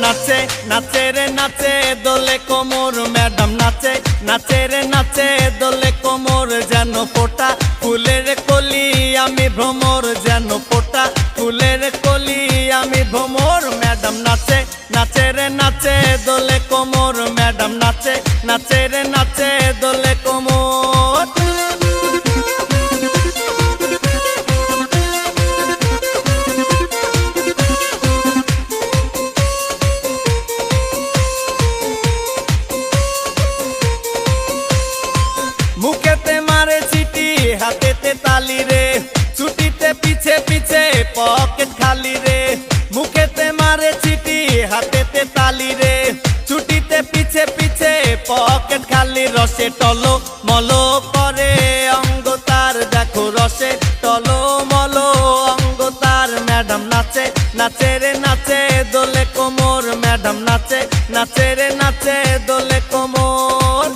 নাচে নাচে রে নাচে দোলে কোমর ম্যাডাম নাচে নাচে রে নাচে দোলে কোমর যেন ফোটা ফুলের কলি আমি ভ্রমর যেন ফোটা ফুলের কলি আমি ভ্রমর ম্যাডাম নাচে নাচে রে নাচে দোলে কোমর ম্যাডাম নাচে নাচে রে নাচে দোলে কোমর মুখেতে মারে চিঠি হাতেতে তালি রে ছুটিতে পিছে পিছে পকেট খালি রে মুখেতে মারে চিঠি হাতেতে তালি রে ছুটিতে পিছে পিছে পকেট খালি রসে টলো মলো করে অঙ্গ তার দেখো রসে টলো মলো অঙ্গ তার ম্যাডাম নাচে নাচে রে নাচে দোলে কোমর ম্যাডাম নাচে নাচে রে নাচে দোলে কোমর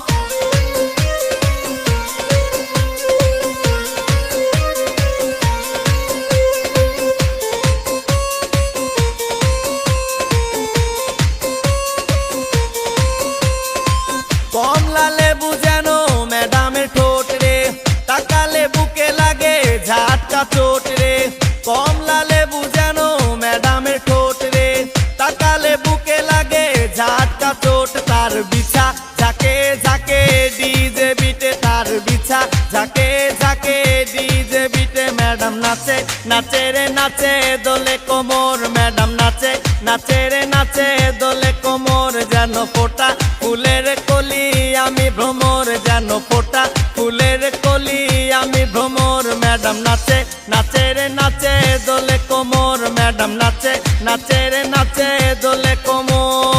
কমলা লেবু যেন ম্যাডামের ঠোঁট রে তাকালে বুকে লাগে ঝাটকা চোট রে কমলা লেবু যেন ম্যাডামের ঠোঁট রে তাকালে বুকে লাগে ঝাটকা চোট তার বিছা ঝাঁকে ঝাঁকে ডিজে বিটে তার বিছা ঝাঁকে ঝাঁকে ডিজে বিটে ম্যাডাম নাচে নাচে রে নাচে দোলে কোমর ম্যাডাম নাচে নাচে রে নাচে দোলে কোমর যেন ফোটা ফুলের কলি আমি ভ্রমর যেন ফোটা ফুলের কলি আমি ভ্রমর ম্যাডাম নাচে নাচে রে নাচে দোলে কোমর ম্যাডাম নাচে নাচে রে নাচে দোলে কোমর